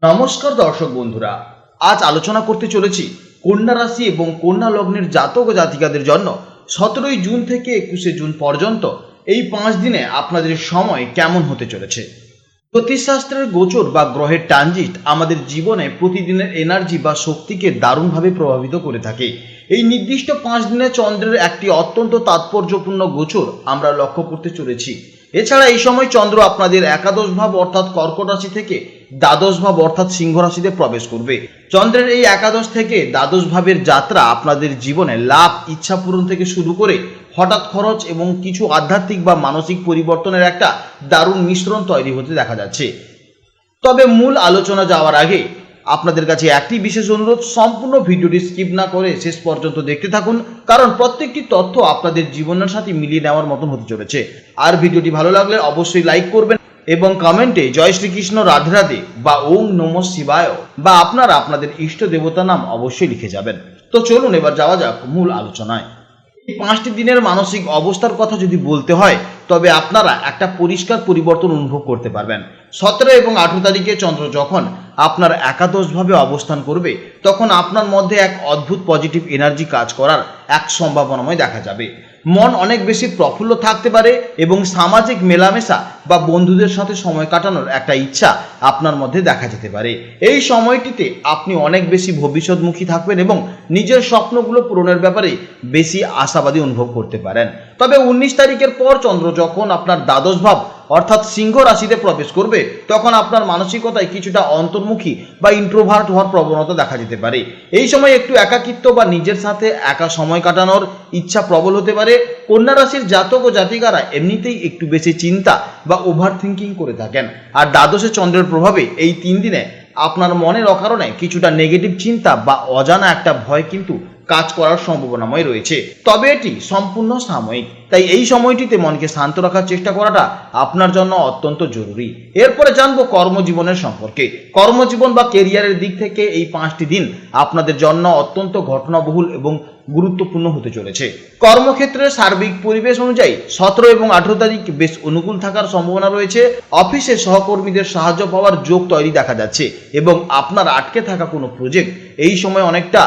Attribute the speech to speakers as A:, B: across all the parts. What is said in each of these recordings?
A: নমস্কার দর্শক বন্ধুরা, আজ আলোচনা করতে চলেছি কন্যা রাশি এবং কন্যা লগ্নের জাতক ও জাতিকাদের জন্য 17 জুন থেকে 21 জুন পর্যন্ত এই 5 দিনে আপনাদের সময় কেমন হতে চলেছে। জ্যোতিষশাস্ত্রের গোচর বা গ্রহের ট্রানজিট আমাদের জীবনে প্রতিদিনের এনার্জি বা শক্তিকে দারুণভাবে প্রভাবিত করে থাকে। এই নির্দিষ্ট 5 দিনে চন্দ্রের একটি অত্যন্ত তাৎপর্যপূর্ণ গোচর আমরা লক্ষ্য করতে চলেছি। এছাড়া এই সময় চন্দ্র আপনাদের একাদশ ভাব অর্থাৎ কর্কট রাশি থেকে দ্বাদশ ভাব অর্থাৎ সিংহ রাশিতে প্রবেশ করবে। চন্দ্রের এই একাদশ থেকে দ্বাদশ ভাবের যাত্রা আপনাদের জীবনে লাভ, ইচ্ছা পূরণ থেকে শুরু করে হঠাৎ খরচ এবং কিছু আধ্যাত্মিক বা মানসিক পরিবর্তনের একটা দারুণ মিশ্রণ তৈরি হতে দেখা যাচ্ছে। তবে মূল আলোচনা যাওয়ার আগে আপনাদের কাছে একটি বিশেষ অনুরোধ, সম্পূর্ণ ভিডিওটি স্কিপ না করে শেষ পর্যন্ত দেখতে থাকুন, কারণ প্রত্যেকটি তথ্য আপনাদের জীবনের সাথে মিলিয়ে নেওয়ার মতন হতে চলেছে। আর ভিডিওটি ভালো লাগলে অবশ্যই লাইক করবেন এবং কমেন্টে জয় শ্রীকৃষ্ণ, রাধে রাধে বা ওম নমঃ শিবায় বা আপনাদের ইষ্ট দেবতার নাম অবশ্যই লিখে যাবেন। তো চলুন এবার যাওয়া যাক মূল আলোচনায়। এই 5টি দিনের মানসিক অবস্থার কথা যদি বলতে হয়, তবে আপনারা একটা পরিষ্কার পরিবর্তন অনুভব করতে পারবেন। 17 এবং 18 তারিখে চন্দ্র যখন আপনার একাদশভাবে অবস্থান করবে, তখন আপনার মধ্যে এক অদ্ভুত পজিটিভ এনার্জি কাজ করার এক সম্ভাবনাময় দেখা যাবে। মন অনেক বেশি প্রফুল্ল থাকতে পারে এবং সামাজিক মেলামেশা বা বন্ধুদের সাথে সময় কাটানোর একটা ইচ্ছা আপনার মধ্যে দেখা যেতে পারে। এই সময়টিতে আপনি অনেক বেশি ভবিষ্যৎমুখী থাকবেন এবং নিজের স্বপ্নগুলো পূরণের ব্যাপারে বেশি আশাবাদী অনুভব করতে পারেন। তবে 19 তারিখের পর চন্দ্র যখন আপনার দ্বাদশ ভাব অর্থাৎ সিংহ রাশিতে প্রবেশ করবে, তখন আপনার মানসিকতায় কিছুটা অন্তর্মুখী বা ইন্ট্রোভার্ট হওয়ার প্রবণতা দেখা যেতে পারে। এই সময় একটু একাকিত্ব বা নিজের সাথে একা সময় কাটানোর ইচ্ছা প্রবল হতে পারে। কন্যা রাশির জাতক ও জাতিকারা এমনিতেই একটু বেশি চিন্তা বা ওভার থিঙ্কিং করে থাকেন, আর দ্বাদশে চন্দ্রের প্রভাবে এই 3 দিনে আপনার মনের অকারণে কিছুটা নেগেটিভ চিন্তা বা অজানা একটা ভয় কিন্তু কাজ করার সম্ভাবনাময় রয়েছে। তবে এটি সম্পূর্ণ সাময়িক, তাই এই সময়টিতে মনকে শান্ত রাখার চেষ্টা করাটা আপনার জন্য অত্যন্ত জরুরি। এরপরে জানবো কর্মজীবনের সম্পর্কে। কর্মজীবন বা কেরিয়ারের দিক থেকে এই 5টি দিন আপনাদের জন্য অত্যন্ত ঘটনাবহুল এবং গুরুত্বপূর্ণ হতে চলেছে। কর্মক্ষেত্রের সার্বিক পরিবেশ অনুযায়ী 17 এবং 18 তারিখ বেশ অনুকূল থাকার সম্ভাবনা রয়েছে। অফিসে সহকর্মীদের সাহায্য পাওয়ার যোগ তৈরি দেখা যাচ্ছে এবং আপনার আটকে থাকা কোনো প্রজেক্ট এই সময় অনেকটা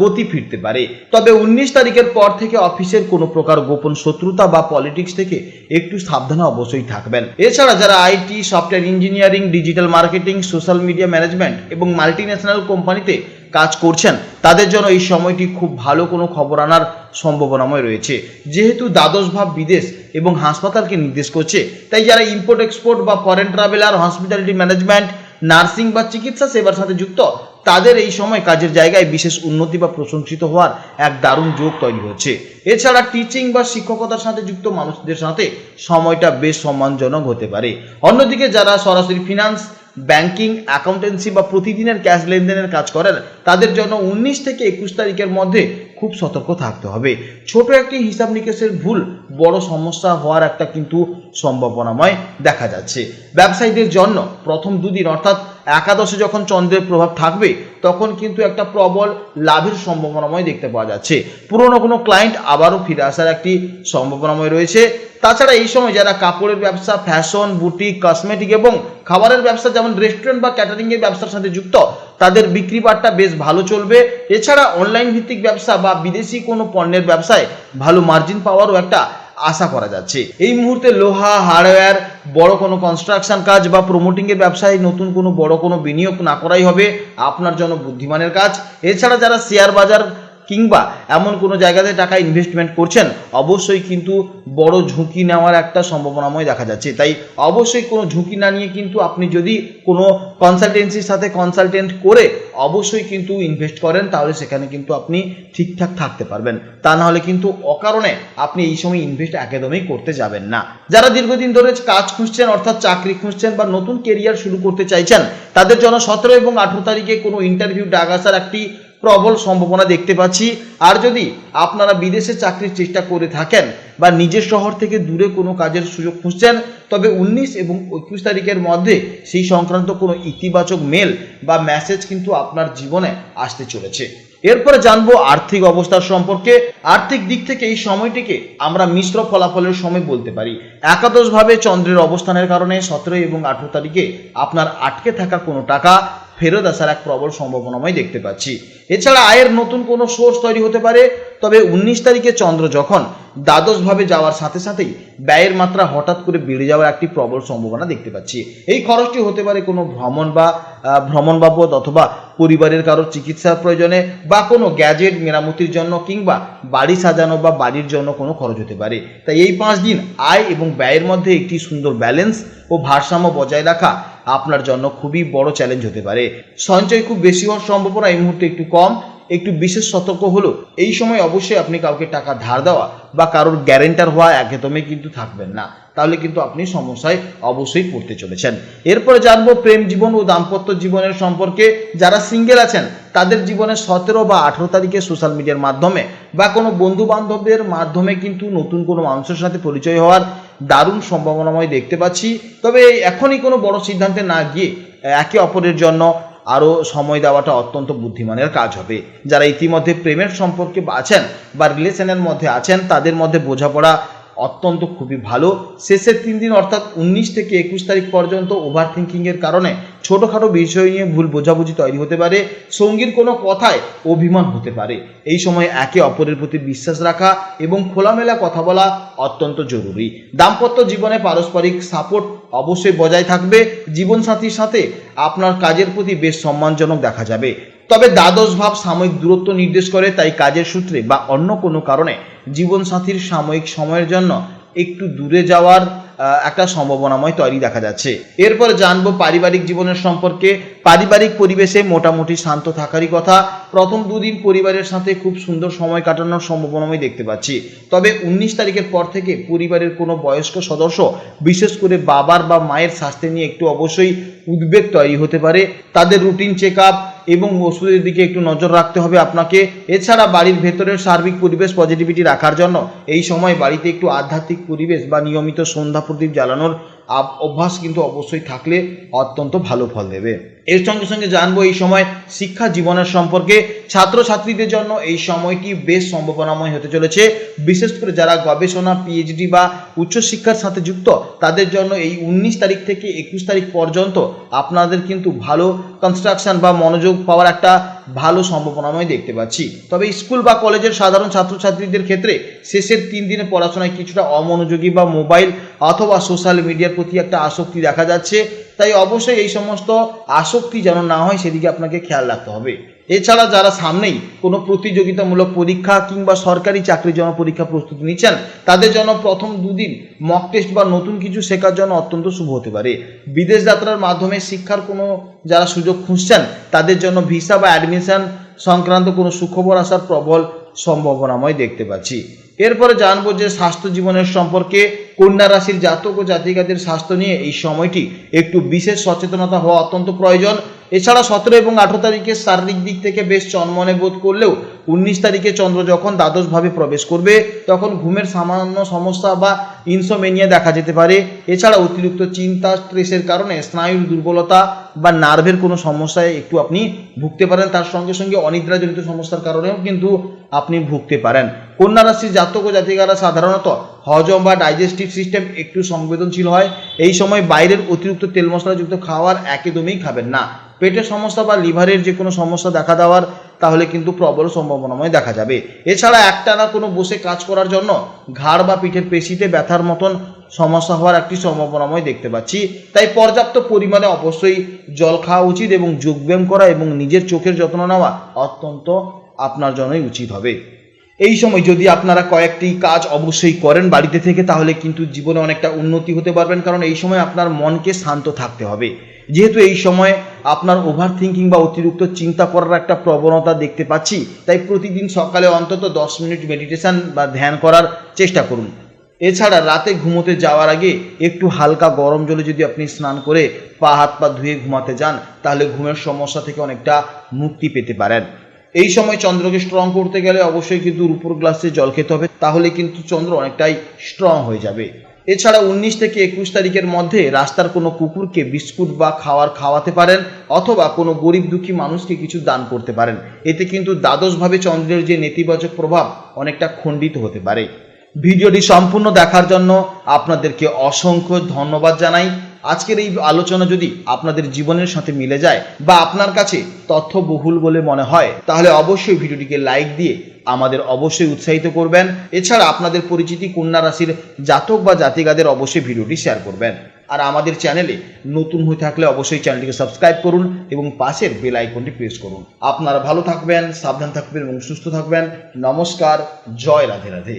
A: গতি ফিরতে পারে। তবে 19 তারিখের পর থেকে অফিসের কোনো প্রকার গোপন শত্রুতা বা পলিটিক্স থেকে একটু সাবধানে অবশ্যই থাকবেন। এছাড়া যারা IT, software engineering, digital marketing, social media management এবং মাল্টিন্যাশনাল কোম্পানিতে কাজ করছেন, তাদের জন্য এই সময়টি খুব ভালো কোনো খবর আনার সম্ভাবনাময় রয়েছে। যেহেতু দ্বাদশ ভাব বিদেশ এবং হাসপাতালকে নির্দেশ করছে, তাই যারা ইম্পোর্ট এক্সপোর্ট বা foreign traveller, hospitality management, nursing বা চিকিৎসা সেবার সাথে যুক্ত, তাদের এই সময় কাজের জায়গায় বিশেষ উন্নতি বা প্রশংসিত হওয়ার এক দারুণ যোগ তৈরি হচ্ছে। এছাড়া টিচিং বা শিক্ষকতার সাথে যুক্ত মানুষদের সাথে সময়টা বেশ সম্মানজনক হতে পারে। অন্যদিকে যারা সরাসরি ফিনান্স, ব্যাংকিং, অ্যাকাউন্টেন্সি বা প্রতিদিনের ক্যাশ লেনদেনের কাজ করেন, তাদের জন্য 19 থেকে 21 তারিখের মধ্যে খুব সতর্ক থাকতে হবে। ছোট একটি হিসাব নিকেশের ভুল বড় সমস্যা হওয়ার একটা কিন্তু সম্ভাবনাময় দেখা যাচ্ছে। ব্যবসায়ীদের জন্য প্রথম 2 দিন অর্থাৎ একাদশে যখন চন্দ্রের প্রভাব থাকবে, তখন কিন্তু একটা প্রবল লাভের সম্ভাবনাময় দেখতে পাওয়া যাচ্ছে। পুরনো কোনো ক্লায়েন্ট আবারও ফিরে আসার একটি সম্ভাবনাময় রয়েছে। তাছাড়া এই সময় যারা কাপড়ের ব্যবসা, ফ্যাশন, বুটিক, কসমেটিক এবং খাবারের ব্যবসা যেমন রেস্টুরেন্ট বা ক্যাটারিংয়ের ব্যবসার সাথে যুক্ত, তাদের বিক্রি বাট্টা বেশ ভালো চলবে। এছাড়া অনলাইন ভিত্তিক ব্যবসা বা বিদেশি কোনো পণ্যের ব্যবসায় ভালো মার্জিন পাওয়ারও একটা আশা করা যাচ্ছে। এই মুহূর্তে লোহা, হার্ডওয়্যার, বড় কোনো কনস্ট্রাকশন কাজ বা প্রমোটিংয়ের ব্যবসায় নতুন কোনো বড় কোনো বিনিয়োগ না করাই হবে আপনার জন্য বুদ্ধিমানের কাজ। এছাড়া যারা শেয়ার বাজার কিংবা এমন কোনো জায়গাতে টাকা ইনভেস্টমেন্ট করছেন, অবশ্যই কিন্তু বড় ঝুঁকি নেওয়ার একটা সম্ভাবনাময় দেখা যাচ্ছে। তাই অবশ্যই কোনো ঝুঁকি না নিয়ে কিন্তু আপনি যদি কোনো কনসালটেন্সির সাথে কনসালটেন্ট করে অবশ্যই কিন্তু ইনভেস্ট করেন, তাহলে সেখানে কিন্তু আপনি ঠিকঠাক থাকতে পারবেন। তা না হলে কিন্তু অকারণে আপনি এই সময় ইনভেস্ট একদমই করতে যাবেন না। যারা দীর্ঘদিন ধরে কাজ খুঁজছেন অর্থাৎ চাকরি খুঁজছেন বা নতুন কেরিয়ার শুরু করতে চাইছেন, তাদের জন্য 17 এবং 18 তারিখে কোনো ইন্টারভিউ ডাক আসার একটি প্রবল সম্ভাবনা দেখতে পাচ্ছি। আর যদি আপনারা বিদেশে চাকরির চেষ্টা করে থাকেন বা নিজের শহর থেকে দূরে কোনো কাজের সুযোগ খুঁজছেন, তবে 19 এবং 21 তারিখের মধ্যে সেই সংক্রান্ত কোনো ইতিবাচক মেল বা মেসেজ কিন্তু আপনার জীবনে আসতে চলেছে। এরপরে জানবো আর্থিক অবস্থার সম্পর্কে। আর্থিক দিক থেকে এই সময়টিকে আমরা মিশ্র ফলাফলের সময় বলতে পারি। একাদশভাবে চন্দ্রের অবস্থানের কারণে 17 এবং 18 তারিখে আপনার আটকে থাকা কোনো টাকা ফেরত আসার এক প্রবল সম্ভাবনাময় দেখতে পাচ্ছি। এছাড়া আয়ের নতুন কোনো সোর্স তৈরি হতে পারে। তবে 19 তারিখে চন্দ্র যখন দ্বাদশভাবে যাওয়ার সাথে সাথেই ব্যয়ের মাত্রা হঠাৎ করে বেড়ে যাওয়ার একটি প্রবল সম্ভাবনা দেখতে পাচ্ছি। এই খরচটি হতে পারে কোনো ভ্রমণ বাবদ, অথবা পরিবারের কারো চিকিৎসার প্রয়োজনে, বা কোনো গ্যাজেট মেরামতির জন্য, কিংবা বাড়ি সাজানো বা বাড়ির জন্য কোনো খরচ হতে পারে। তাই এই 5 দিন আয় এবং ব্যয়ের মধ্যে একটি সুন্দর ব্যালেন্স ও ভারসাম্য বজায় রাখা আপনার জন্য খুবই বড় চ্যালেঞ্জ হতে পারে। সঞ্চয় খুব বেশি হওয়ার সম্ভাবনা এই মুহূর্তে একটু কম। একটু বিশেষ সতর্ক হলো এই সময় অবশ্যই আপনি কাউকে টাকা ধার দেওয়া বা কারোর গ্যারেন্টার হওয়া একদমই কিন্তু থাকবেন না, তাহলে কিন্তু আপনি সমস্যায় অবশ্যই পড়তে চলেছেন। এরপরে জানবো প্রেম জীবন ও দাম্পত্য জীবনের সম্পর্কে। যারা সিঙ্গেল আছেন তাদের জীবনে 17 বা 18 তারিখে সোশ্যাল মিডিয়ার মাধ্যমে বা কোনো বন্ধু বান্ধবদের মাধ্যমে কিন্তু নতুন কোনো মানুষের সাথে পরিচয় হওয়ার দারুণ সম্ভাবনাময় দেখতে পাচ্ছি। তবে এখনই কোনো বড় সিদ্ধান্তে না গিয়ে একে অপরের জন্য আরও সময় দেওয়াটা অত্যন্ত বুদ্ধিমানের কাজ হবে। যারা ইতিমধ্যে প্রেমের সম্পর্কে আছেন বা রিলেশনের মধ্যে আছেন তাদের মধ্যে বোঝাপড়া অত্যন্ত খুবই ভালো। শেষের 3 দিন অর্থাৎ 19 থেকে 21 তারিখ পর্যন্ত ওভার থিঙ্কিংয়ের কারণে ছোটোখাটো বিষয় নিয়ে ভুল বোঝাবুঝি তৈরি হতে পারে। সঙ্গীর কোনো কথায় অভিমান হতে পারে। এই সময় একে অপরের প্রতি বিশ্বাস রাখা এবং খোলামেলা কথা বলা অত্যন্ত জরুরি। দাম্পত্য জীবনে পারস্পরিক সাপোর্ট অবশ্যই বজায় থাকবে। জীবনসাথীর সাথে আপনার কাজের প্রতি বেশ সম্মানজনক দেখা যাবে। তবে দ্বাদশ ভাব সাময়িক দূরত্ব নির্দেশ করে, তাই কাজের সূত্রে বা অন্য কোনো কারণে জীবনসাথীর সাময়িক সময়ের জন্য একটু দূরে যাওয়ার একটা সম্ভাবনাময় তৈরি দেখা যাচ্ছে। এরপর জানবো পারিবারিক জীবনের সম্পর্কে। পারিবারিক পরিবেশে মোটামুটি শান্ত থাকারই কথা। প্রথম 2 দিন পরিবারের সাথে খুব সুন্দর সময় কাটানোর সম্ভাবনাময় দেখতে পাচ্ছি। তবে 19 তারিখের পর থেকে পরিবারের কোনো বয়স্ক সদস্য, বিশেষ করে বাবার বা মায়ের স্বাস্থ্য নিয়ে একটু অবশ্যই উদ্বেগ তৈরি হতে পারে। তাদের রুটিন চেক আপ এবং ওষুধের দিকে একটু নজর রাখতে হবে আপনাকে। এছাড়া বাড়ির ভেতরের সার্বিক পরিবেশ পজিটিভিটি রাখার জন্য এই সময় বাড়িতে একটু আধ্যাত্মিক পরিবেশ বা নিয়মিত সন্ধ্যা প্রদীপ জ্বালানোর অভ্যাস কিন্তু অবশ্যই থাকলে অত্যন্ত ভালো ফল দেবে। এর সঙ্গে সঙ্গে জানবো এই সময় শিক্ষা জীবনের সম্পর্কে। ছাত্রছাত্রীদের জন্য এই সময়টি বেশ সম্ভাবনাময় হতে চলেছে। বিশেষ করে যারা গবেষণা, পিএইচডি বা উচ্চশিক্ষার সাথে যুক্ত তাদের জন্য এই 19 তারিখ থেকে 21 তারিখ পর্যন্ত আপনাদের কিন্তু ভালো কনস্ট্রাকশন বা মনোযোগ পাওয়ার একটা ভালো সম্ভাবনাময় দেখতে পাচ্ছি। তবে স্কুল বা কলেজের সাধারণ ছাত্রছাত্রীদের ক্ষেত্রে শেষের 3 দিনে পড়াশোনায় কিছুটা অমনোযোগী বা মোবাইল অথবা সোশ্যাল মিডিয়ার প্রতি একটা আসক্তি দেখা যাচ্ছে। তাই অবশ্যই এই সমস্ত আসক্তি যেন না হয় সেদিকে আপনাকে খেয়াল রাখতে হবে। এছাড়া যারা সামনেই কোনো প্রতিযোগিতামূলক পরীক্ষা কিংবা সরকারি চাকরির জন্য পরীক্ষা প্রস্তুতি নিচ্ছেন তাদের জন্য প্রথম 2 দিন মক টেস্ট বা নতুন কিছু শেখার জন্য অত্যন্ত শুভ হতে পারে। বিদেশ যাত্রার মাধ্যমে শিক্ষার কোনো যারা সুযোগ খুঁজছেন তাদের জন্য ভিসা বা অ্যাডমিশন সংক্রান্ত কোনো সুখবর আসার প্রবল সম্ভাবনাময় দেখতে পাচ্ছি। এরপরে জানবো যে স্বাস্থ্য জীবনের সম্পর্কে। কন্যা রাশির জাতক ও জাতিকাদের স্বাস্থ্য নিয়ে এই সময়টি একটু বিশেষ সচেতনতা হওয়া অত্যন্ত প্রয়োজন। এছাড়া 17 এবং 18 তারিখে শারীরিক দিক থেকে বেশ চনমনে বোধ করলেও 19 তারিখে চন্দ্র যখন দ্বাদশভাবে প্রবেশ করবে তখন ঘুমের সামান্য সমস্যা বা ইনসোমেনিয়া দেখা যেতে পারে। এছাড়া অতিরিক্ত চিন্তা, স্ট্রেসের কারণে স্নায়ুর দুর্বলতা বা নার্ভের কোনো সমস্যায় একটু আপনি ভুগতে পারেন। তার সঙ্গে সঙ্গে অনিদ্রাজনিত সমস্যার কারণেও কিন্তু আপনি ভুগতে পারেন। কন্যা রাশির জাতক ও জাতিকারা সাধারণত হজম বা ডাইজেস্টিভ সিস্টেম একটু সংবেদনশীল হয়। এই সময় বাইরের অতিরিক্ত তেল মশলাযুক্ত খাবার একদমই খাবেন না। পেটের সমস্যা বা লিভারের যে কোনো সমস্যা দেখা দেওয়ার তাহলে কিন্তু প্রবল সম্ভাবনাময় দেখা যাবে। এছাড়া একটানা কোনো বসে কাজ করার জন্য ঘাড় বা পিঠের পেশিতে ব্যথার মতন সমস্যা হওয়ার একটি সম্ভাবনাময় দেখতে পাচ্ছি। তাই পর্যাপ্ত পরিমাণে অবশ্যই জল খাওয়া উচিত এবং যোগব্যায়াম করা এবং নিজের চোখের যত্ন নেওয়া অত্যন্ত আপনার জন্যই উচিত হবে। এই সময় যদি আপনারা কয়েকটি কাজ অবশ্যই করেন বাড়িতে থেকে তাহলে কিন্তু জীবনে অনেকটা উন্নতি হতে পারবেন। কারণ এই সময় আপনার মনকে শান্ত থাকতে হবে। যেহেতু এই সময় আপনার ওভার থিঙ্কিং বা অতিরিক্ত চিন্তা করার একটা প্রবণতা দেখতে পাচ্ছি, তাই প্রতিদিন সকালে অন্তত 10 মিনিট মেডিটেশন বা ধ্যান করার চেষ্টা করুন। এছাড়া রাতে ঘুমোতে যাওয়ার আগে একটু হালকা গরম জলে যদি আপনি স্নান করে হাত পা ধুয়ে ঘুমাতে যান তাহলে ঘুমের সমস্যা থেকে অনেকটা মুক্তি পেতে পারেন। এই সময় চন্দ্রকে স্ট্রং করতে গেলে অবশ্যই কিন্তু উপর গ্লাসে জল খেতে হবে, তাহলে কিন্তু চন্দ্র অনেকটাই স্ট্রং হয়ে যাবে। এছাড়া 19 থেকে 21 তারিখের মধ্যে রাস্তার কোনো কুকুরকে বিস্কুট বা খাওয়াতে পারেন অথবা কোনো গরিব দুঃখী মানুষকে কিছু দান করতে পারেন। এতে কিন্তু দ্বাদশভাবে চন্দ্রের যে নেতিবাচক প্রভাব অনেকটা খণ্ডিত হতে পারে। ভিডিওটি সম্পূর্ণ দেখার জন্য আপনাদেরকে অসংখ্য ধন্যবাদ জানাই। আজকের এই আলোচনা যদি আপনাদের জীবনের সাথে মিলে যায় বা আপনার কাছে তথ্যবহুল বলে মনে হয়, তাহলে অবশ্যই ভিডিওটিকে লাইক দিয়ে আমাদের অবশ্যই উৎসাহিত করবেন। এছাড়া আপনাদের পরিচিতি কন্যা রাশির জাতক বা জাতিকাদের অবশ্যই ভিডিওটি শেয়ার করবেন। আর আমাদের চ্যানেলে নতুন হয়ে থাকলে অবশ্যই চ্যানেলটিকে সাবস্ক্রাইব করুন এবং পাশের বেল আইকনটি প্রেস করুন। আপনারা ভালো থাকবেন, সাবধান থাকবেন এবং সুস্থ থাকবেন। নমস্কার, জয় রাধে রাধে।